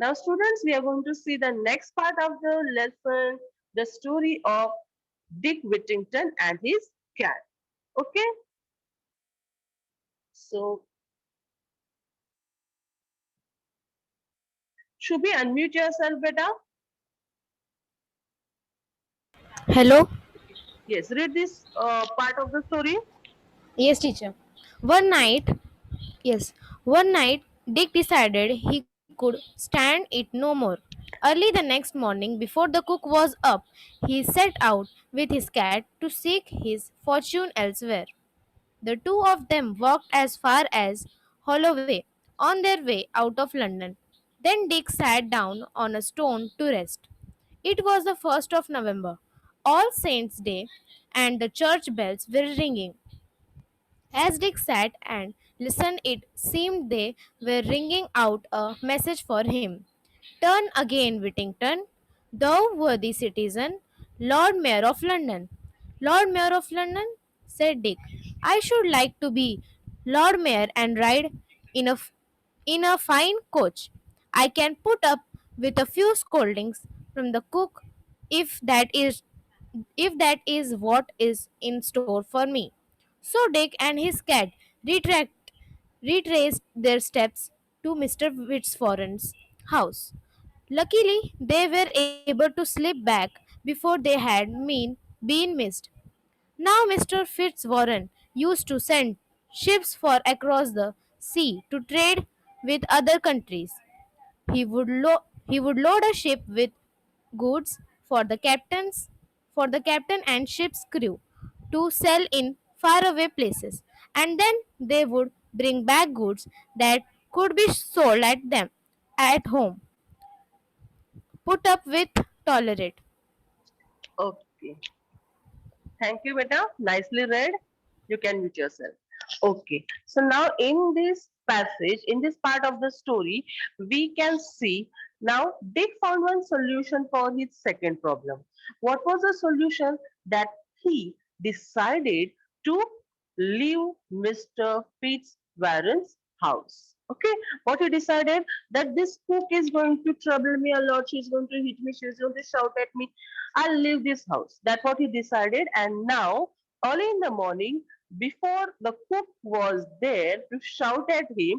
Now, students, we are going to see the next part of the lesson, the story of Dick Whittington and his cat. Okay, so should we unmute yourself, beta? Hello? Yes, read this part of the story. Yes, teacher. One night, yes, one night, Dick decided he could stand it no more. Early the next morning, before the cook was up, he set out with his cat to seek his fortune elsewhere. The two of them walked as far as Holloway on their way out of London. Then Dick sat down on a stone to rest. It was the 1st of November, All Saints' Day, and the church bells were ringing. As Dick sat and listened, it seemed they were ringing out a message for him. Turn again, Whittington, thou worthy citizen, Lord Mayor of London. Lord Mayor of London, said Dick. I should like to be Lord Mayor and ride in a, in a fine coach. I can put up with a few scoldings from the cook if that is what is in store for me. So Dick and his cat retraced their steps to Mr. Fitzwarren's house. Luckily, they were able to slip back before they had been missed. Now, Mr. Fitzwarren used to send ships for across the sea to trade with other countries. He would load a ship with goods for the captain and ship's crew to sell in faraway places, and then they would bring back goods that could be sold at them at home. Put up with tolerate. Okay, thank you, beta. Nicely read. You can mute yourself. Okay, so now in this passage, in this part of the story, we can see now Dick found one solution for his second problem. What was the solution? That he decided to leave Mr. Fitzwarren's house. Okay, what he decided, that this cook is going to trouble me a lot. She's going to hit me. She's going to shout at me. I'll leave this house. That's what he decided. And now, early in the morning, before the cook was there to shout at him,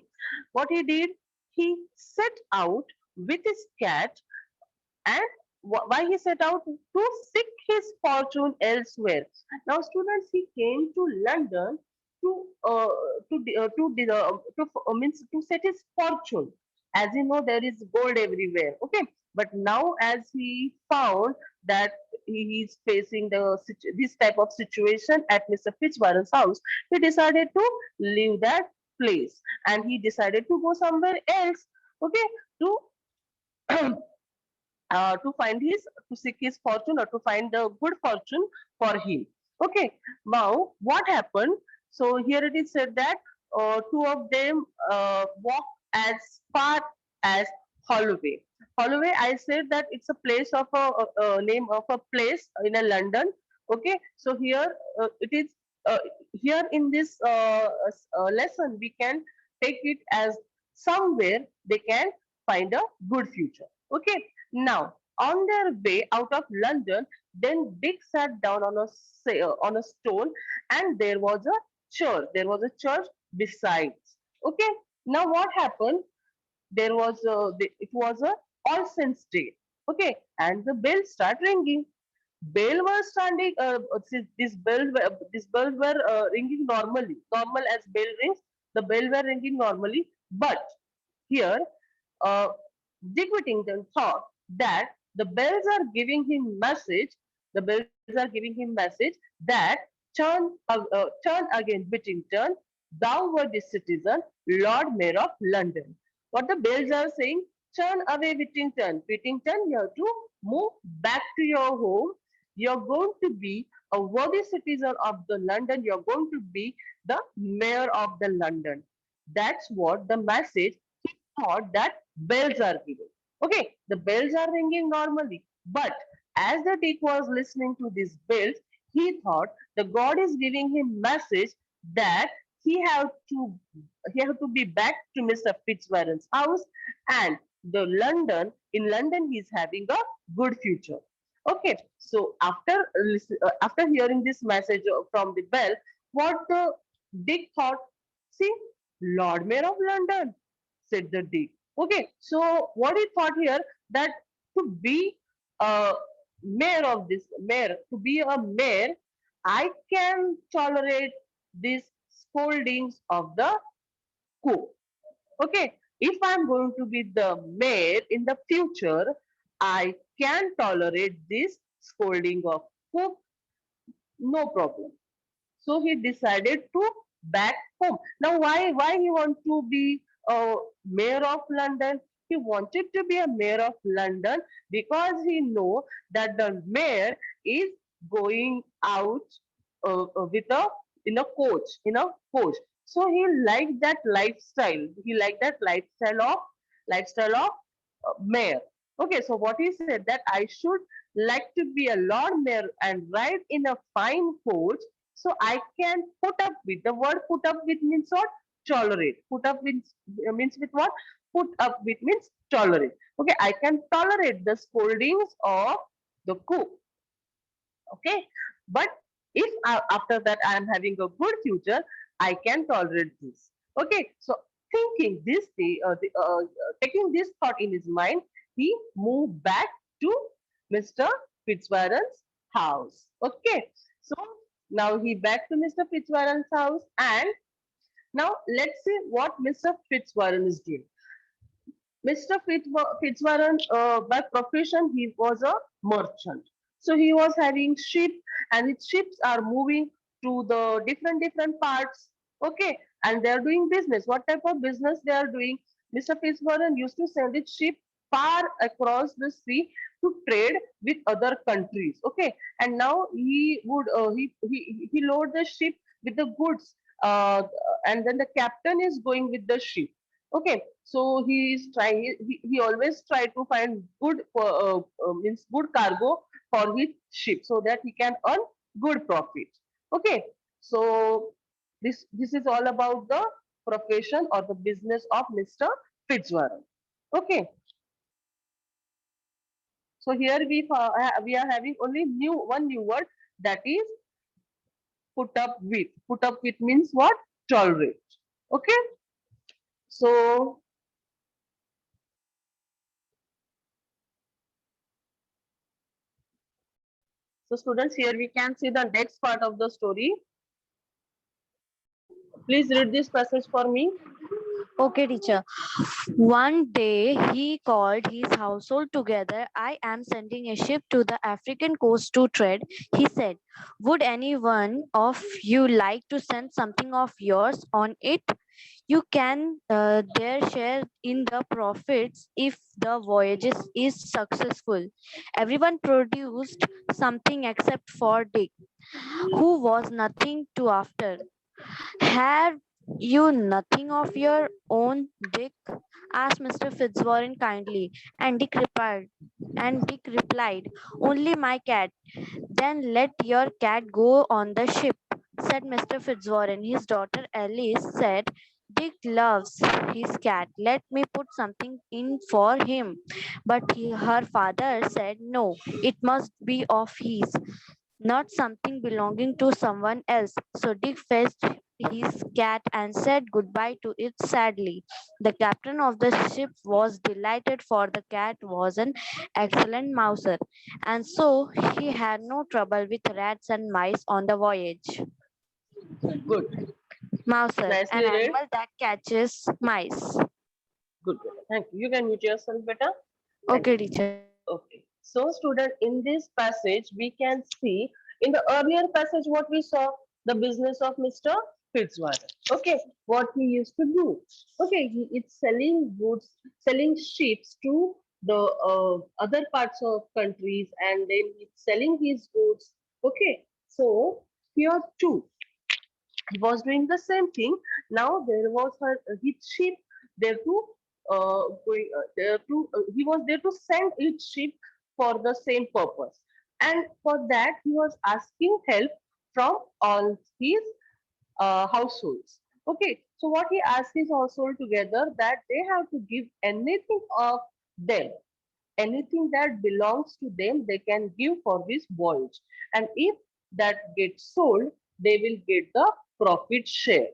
what he did, he set out with his cat, and why he set out to seek his fortune elsewhere. Now, students, he came to London to means to set his fortune. As you know, there is gold everywhere. Okay, but now as he found that he is facing this type of situation at Mr. Fitzwarren's house, he decided to leave that place and he decided to go somewhere else. Okay, to to find his to seek his fortune or to find the good fortune for him. Okay, now what happened? So here it is said that two of them walked as far as Holloway. Holloway, I said that it's a place of a name of a place in a London. Okay, so here it is uh, here in this lesson we can take it as somewhere they can find a good future. Okay, now, on their way out of London, then Dick sat down on a stone, and there was a church. There was a church besides. Okay. Now, what happened? It was a All Saints Day. Okay, and the bell started ringing. Bell was standing. These bells were ringing normally. Normal as bell rings, the bell were ringing normally. But here uh, Dick Whittington thought that the bells are giving him message. The bells are giving him message that turn again, Whittington, thou wert the citizen, Lord Mayor of London. What the bells are saying? Turn away, Whittington. Whittington, you have to move back to your home. You're going to be a worthy citizen of the London. You're going to be the mayor of the London. That's what the message thought that bells are giving. Okay, the bells are ringing normally, but as the Dick was listening to these bells, he thought the God is giving him message that he have to he have to be back to Mr. Fitzwarren's house, and the London, in London he is having a good future. Okay, so after hearing this message from the bell, what the Dick thought? See, Lord Mayor of London, said the Dick. Okay, so what he thought here, that to be a mayor of this mayor, to be a mayor, I can tolerate these scoldings of the cook. Okay, if I'm going to be the mayor in the future, I can tolerate this scolding of cook, no problem. So he decided to back home. Now, why he want to be a mayor of London? He wanted to be a mayor of London because he know that the mayor is going out with a in a coach, So he liked that lifestyle. He liked that lifestyle of mayor. Okay, so what he said, that I should like to be a Lord Mayor and ride in a fine coach, so I can put up with. The word put up with means what? Tolerate. Put up means with what? Put up with means tolerate. Okay, I can tolerate the scoldings of the cook. Okay, but if after that I am having a good future, I can tolerate this. Okay, so thinking this, taking this thought in his mind, he moved back to Mr. Fitzwarren's house. Okay, so now he back to Mr. Fitzwarren's house, and now let's see what Mr. Fitzwarren is doing. Mr. Fitzwarren, by profession, he was a merchant. So he was having ship, and his ships are moving to the different parts. Okay, and they are doing business. What type of business they are doing? Mr. Fitzwarren used to send his ship far across the sea to trade with other countries. Okay, and now he would he load the ship with the goods, and then the captain is going with the ship. Okay, so he is trying. He always try to find good means good cargo for his ship so that he can earn good profit. Okay, so this is all about the profession or the business of Mr. Fitzwarren. Okay, so here we are having only one new word, that is put up with. Put up with means what? Tolerate. Okay, so so students, here we can see the next part of the story. Please read this passage for me. Okay, teacher. One day he called his household together. I am sending a ship to the African coast to trade, he said. Would any one of you like to send something of yours on it? You can there share in the profits if the voyage is successful. Everyone produced something except for Dick, who was nothing to after. Have you nothing of your own, Dick? Asked Mr. Fitzwarren kindly, and Dick replied, Only my cat. Then let your cat go on the ship, said Mr. Fitzwarren. His daughter Alice said, Dick loves his cat. Let me put something in for him. But her father said, No, it must be of his, not something belonging to someone else. So Dick fetched his cat and said goodbye to it sadly. The captain of the ship was delighted, for the cat was an excellent mouser, and so he had no trouble with rats and mice on the voyage. Good. Mouser, an Nicely read. animal that catches mice. Good. Thank you. You can mute yourself better. Thank Okay, you. teacher. Okay. So, student, in this passage, we can see in the earlier passage what we saw, the business of Mr. Fitzwarren. Okay, what he used to do. Okay, he is selling goods, selling ships to the other parts of countries, and then he's selling his goods. Okay, so here too, he was doing the same thing. Now there was his ship there to he was there to send each ship for the same purpose, and for that he was asking help from all his households. Okay, so what he asked his household together, that they have to give anything of them. Anything that belongs to them, they can give for this voyage. And if that gets sold, they will get the profit share.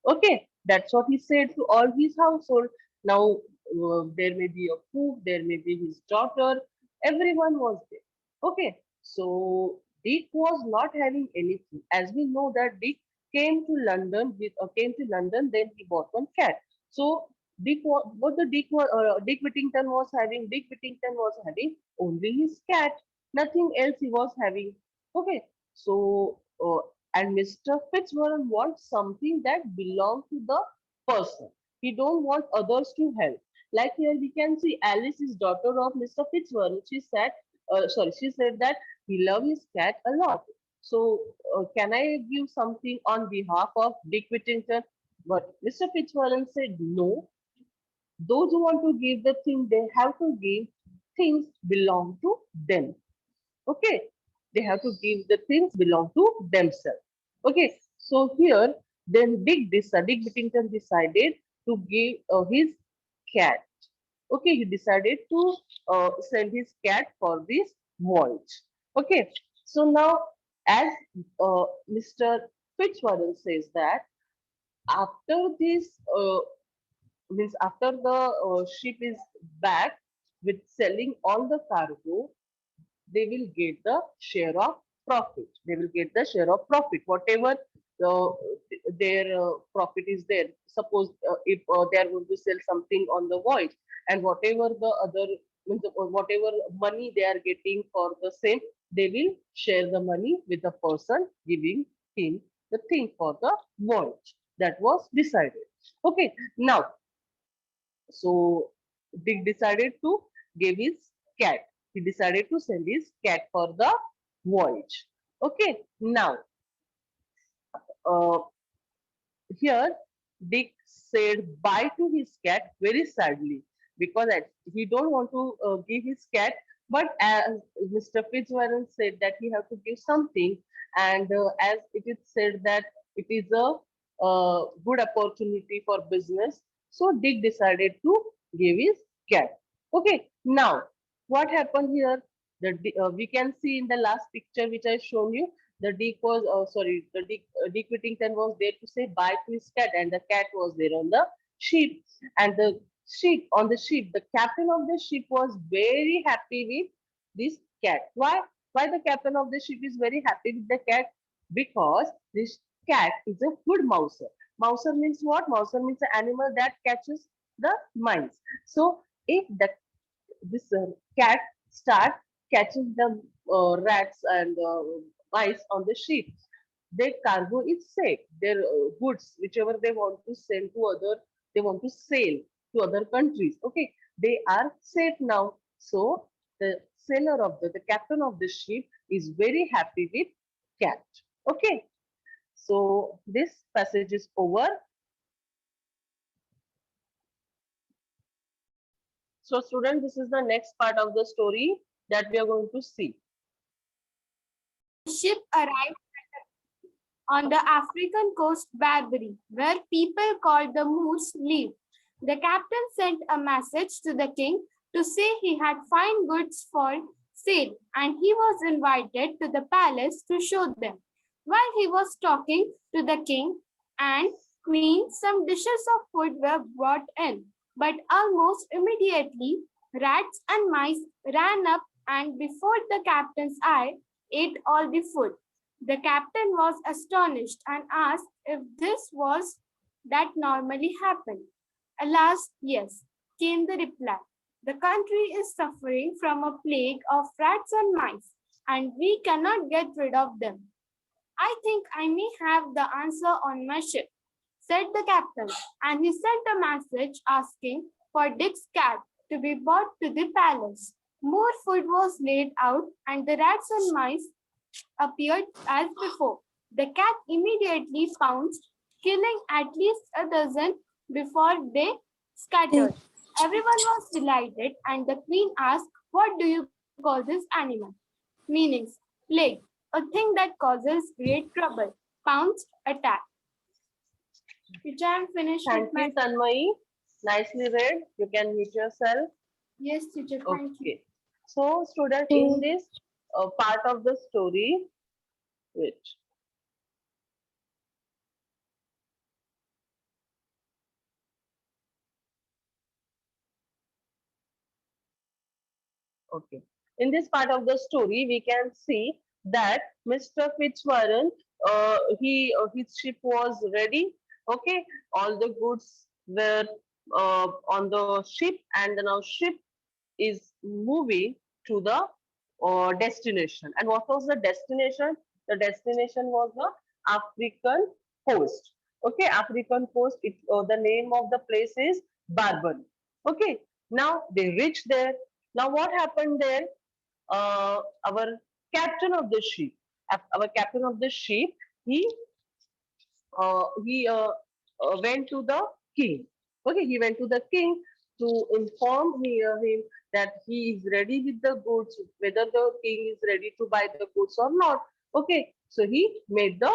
Okay, that's what he said to all his household. Now, there may be a cook, there may be his daughter, everyone was there. Okay, so Dick was not having anything. As we know that Dick came to London, then he bought one cat. So Dick Whittington was having, only his cat, nothing else he was having. Okay, so and Mr. Fitzwarren wants something that belongs to the person. He don't want others to help. Like here we can see Alice is daughter of Mr. Fitzwarren. She said that he loves his cat a lot. So can I give something on behalf of Dick Whittington? But Mr. Fitzwarren said no. Those who want to give the thing, they have to give things belong to them. Okay, they have to give the things belong to themselves. Okay, so here then Dick Whittington decided to give his cat. Okay, he decided to send his cat for this voyage. Okay, so now as Mr. Fitzwarren says that after this means after the ship is back with selling all the cargo, they will get the share of profit. They will get the share of profit, whatever uh, their profit is there. Suppose if they are going to sell something on the voyage, and whatever the other means whatever money they are getting for the same, they will share the money with the person giving him the thing for the voyage. That was decided. Okay, now so Dick decided to give his cat. He decided to send his cat for the voyage. Okay, now uh, here Dick said bye to his cat very sadly because he don't want to give his cat. But as Mr. Fitzwarren said that he have to give something, and as it is said that it is a good opportunity for business, so Dick decided to give his cat. Okay, now what happened here? We can see in the last picture which I shown you Dick Whittington was there to say bye to his cat, and the cat was there on the ship. And the ship, the captain of the ship was very happy with this cat. Why? Why the captain of the ship is very happy with the cat? Because this cat is a good mouser. Mouser means what? Mouser means an animal that catches the mice. So if this cat start catching the rats and mice on the ship, their cargo is safe. Their goods, whichever they want to sell to they want to sail to other countries. Okay, they are safe now. So the the captain of the ship is very happy with cat. Okay, so this passage is over. So students, this is the next part of the story that we are going to see. The ship arrived on the African coast Barbary, where people called the Moors live. The captain sent a message to the king to say he had fine goods for sale, and he was invited to the palace to show them. While he was talking to the king and queen, some dishes of food were brought in, but almost immediately rats and mice ran up and before the captain's eye ate all the food. The captain was astonished and asked if this was that normally happened. Alas, yes, came the reply. The country is suffering from a plague of rats and mice, and we cannot get rid of them. I think I may have the answer on my ship, said the captain, and he sent a message asking for Dick's cat to be brought to the palace. More food was laid out, and the rats and mice appeared as before. The cat immediately pounced, killing at least a dozen before they scattered. Everyone was delighted, and the queen asked, "What do you call this animal?" Meanings: plague, a thing that causes great trouble. Pounce, attack. Which I am finished Thank with my you, Tanmay. Nicely read. You can mute yourself. Yes, teacher. Thank you. Okay. So, student, in this part of the story, wait. Okay. In this part of the story, we can see that Mr. Fitzwarren, his ship was ready. Okay, all the goods were on the ship, and now ship is moving to the destination. And what was the destination? The destination was the African coast. Okay, African coast. The name of the place is Barbary. Okay, now they reached there. Now what happened there? Our captain of the ship, our captain of the ship, he went to the king. Okay, he went to the king to inform him that he is ready with the goods, whether the king is ready to buy the goods or not. Okay, so he made the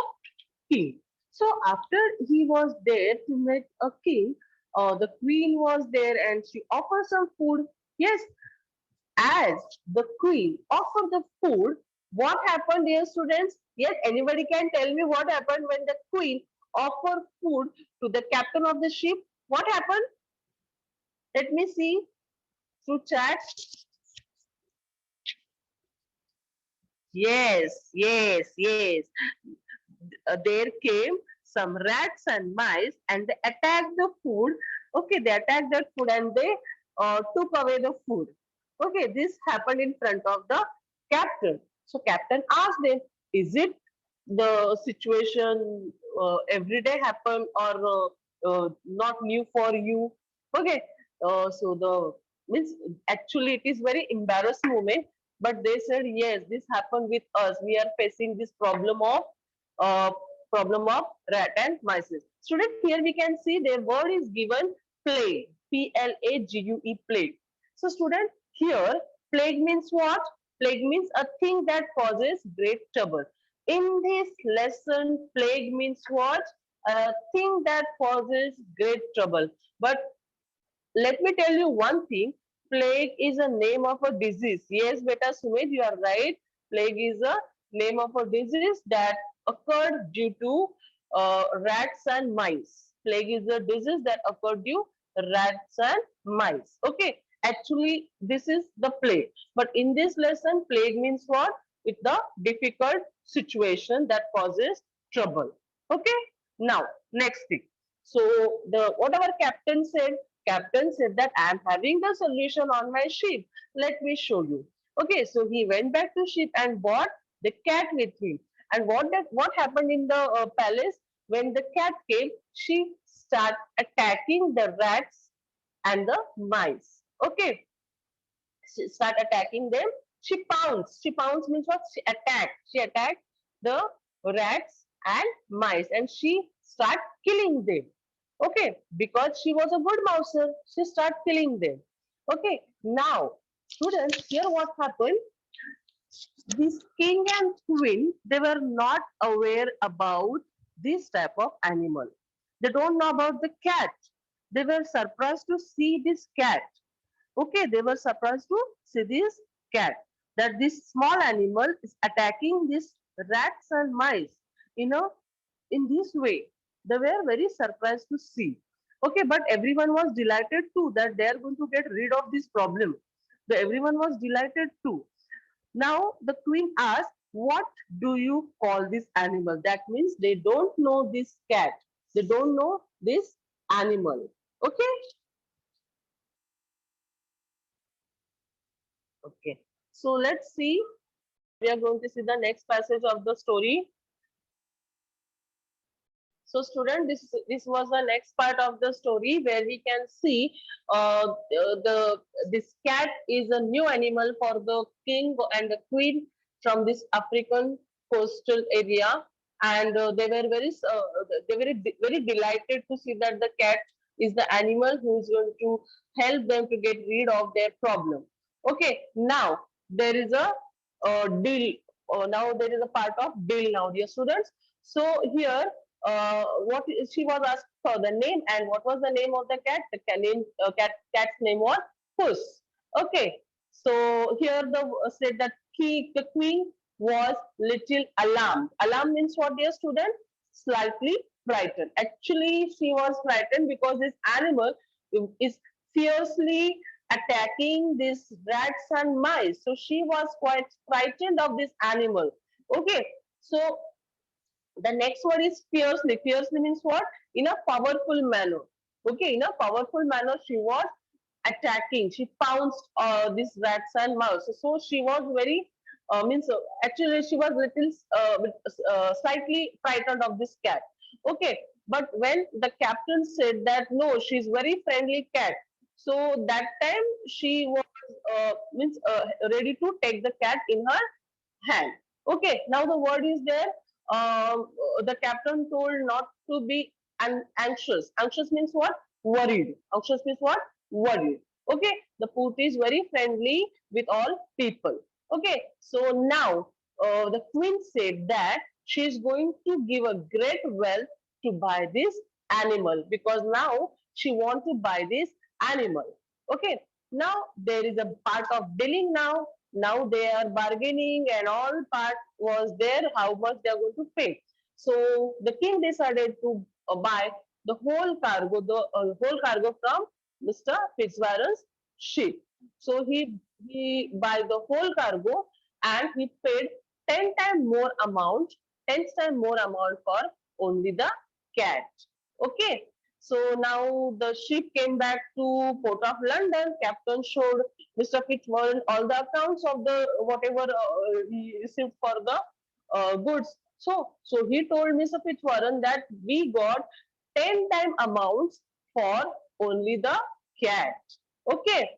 king. So after he was there to meet a king, the queen was there and she offered some food. Yes, as the queen offered the food, what happened, dear students? Yes, anybody can tell me what happened when the queen offered food to the captain of the ship? What happened? Let me see through chat. Yes, yes, yes. There came some rats and mice and they attacked the food. Okay, they attacked that food and they took away the food. Okay, this happened in front of the captain. So captain asked them, is it the situation every day happen or not new for you? Okay, so the means actually it is very embarrassing moment, but they said yes, this happened with us. We are facing this uh, problem of rat and mice. Student, here we can see their word is given plague, Plague, plague. So student, here plague means what? Plague means a thing that causes great trouble. In this lesson, plague means what? A thing that causes great trouble. But let me tell you one thing. Plague is a name of a disease. Yes, beta Sumit, you are right. Plague is a name of a disease that occurred due to rats and mice. Plague is a disease that occurred due to rats and mice. Okay, actually this is the plague. But in this lesson, plague means what? It's the difficult situation that causes trouble. Okay, now next thing. So the what our captain said that I am having the solution on my ship. Let me show you. Okay, so he went back to ship and brought the cat with him. And what happened in the palace when the cat came? She started attacking the rats and the mice. Okay, she start attacking them. She pounced. She pounced means what? She attacked. She attacked the rats and mice, and she start killing them. Okay, because she was a good mouser, she start killing them. Okay, now students, here what happened? This king and queen, they were not aware about this type of animal. They don't know about the cat. They were surprised to see this cat. Okay, they were surprised to see this cat, that this small animal is attacking these rats and mice, you know, in this way. They were very surprised to see. Okay, but everyone was delighted too that they are going to get rid of this problem. So everyone was delighted too. Now the queen asked, what do you call this animal? That means they don't know this cat. They don't know this animal. Okay? Okay. So let's see. We are going to see the next passage of the story. So student, this was the next part of the story where we can see this cat is a new animal for the king and the queen from this African coastal area, and they were very delighted to see that the cat is the animal who is going to help them to get rid of their problem. Okay, now there is a deal. Now there is a part of deal now, dear students. So here she was asked for the name, and what was the name of the cat? The cat's name was Puss. Okay, so here the said that the queen was little alarmed. Alarmed means what, dear student? Slightly frightened. Actually, she was frightened because this animal is fiercely attacking these rats and mice. So she was quite frightened of this animal. Okay, so the next word is fiercely. Fiercely means what? In a powerful manner. Okay, in a powerful manner, she was attacking. She pounced these rats and mouse. So she was very means actually she was little slightly frightened of this cat. Okay, but when the captain said that no, she's very friendly cat. So that time she was means ready to take the cat in her hand. Okay, now the word is there. The captain told not to be anxious. Anxious means what? Worried. Anxious means what? Worried. Okay, the Poot is very friendly with all people. Okay, so now the queen said that she is going to give a great wealth to buy this animal because now she want to buy this animal. Okay, now there is a part of dealing now they are bargaining and all part was there how much they are going to pay. So the king decided to buy the whole cargo, the whole cargo from Mr. Fitzwarren's ship. So he buy the whole cargo and he paid 10 times more amount, 10 times more amount for only the cat. Okay. So now the ship came back to Port of London. Captain showed Mr. Fitzwarren all the accounts of the whatever he received for the goods. So he told Mr. Fitzwarren that we got 10 time amounts for only the cat. Okay.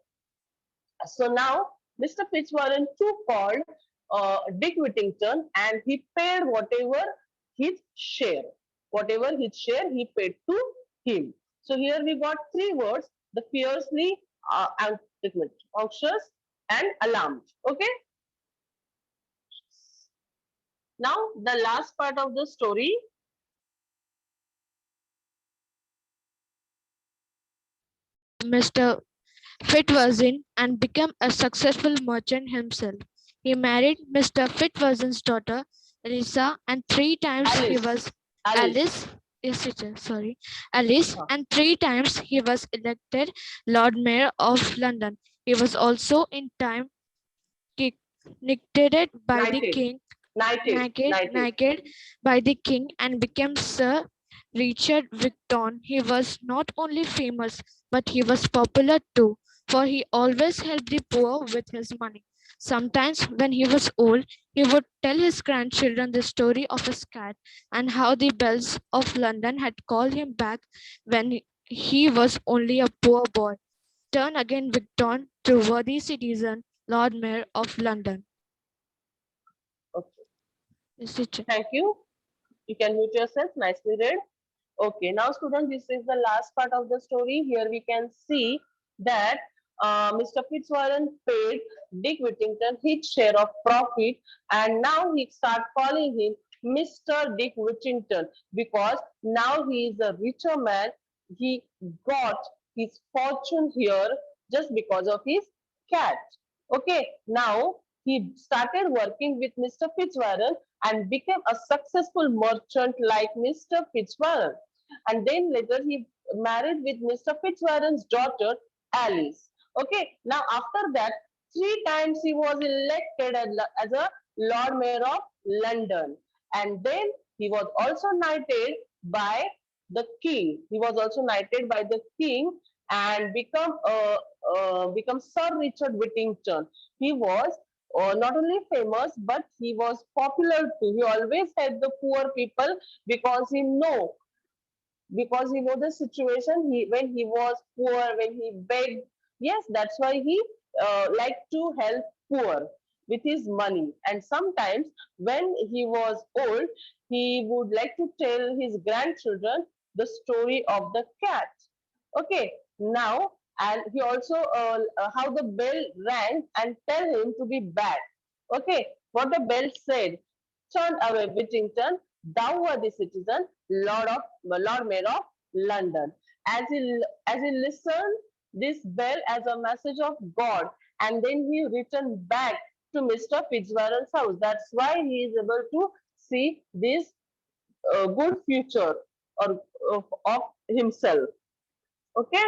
So now Mr. Fitzwarren too called Dick Whittington and he paid whatever his share. Whatever his share he paid to him. So here we got three words: the fiercely, anxious, and alarmed. Okay. Now the last part of the story. Mr. Fitzwarren and became a successful merchant himself. He married Mr. Fitzwarren's daughter, Lisa, and three times he Alice. was Alice. Alice. Yes, teacher, sorry, Alice, Huh. and three times he was elected Lord Mayor of London. He was also in time knighted by the Knighted. king, Knighted. Knighted. knighted by the king, and became Sir Richard Wigton. He was not only famous, but he was popular too, for he always helped the poor with his money. Sometimes, when he was old, he would tell his grandchildren the story of his cat and how the bells of London had called him back when he was only a poor boy. Turn again, Wigton, to worthy citizen, Lord Mayor of London. Okay. Yes, teacher. Thank you. You can mute yourself. Nicely read. Okay, now students, this is the last part of the story. Here we can see that Mr. Fitzwarren paid Dick Whittington his share of profit and now he start calling him Mr. Dick Whittington because now he is a richer man. He got his fortune here just because of his cat. Okay, now he started working with Mr. Fitzwarren and became a successful merchant like Mr. Fitzwarren. And then later he married with Mr. Fitzwarren's daughter, Alice. Okay, now after that, three times he was elected as a Lord Mayor of London. And then he was also knighted by the king. He was also knighted by the king and become Sir Richard Whittington. He was not only famous but he was popular too. He always helped the poor people because he know the situation when he was poor, when he begged. Yes, that's why he liked to help poor with his money. And sometimes when he was old, he would like to tell his grandchildren the story of the cat. Okay, now and he also how the bell rang and tell him to be back. Okay, what the bell said: turn away, Whittington, thou worthy citizen, Lord Mayor of London. As he listened this bell as a message of God, and then he returned back to Mr. Fitzwarren's house. That's why he is able to see this good future or of himself. Okay.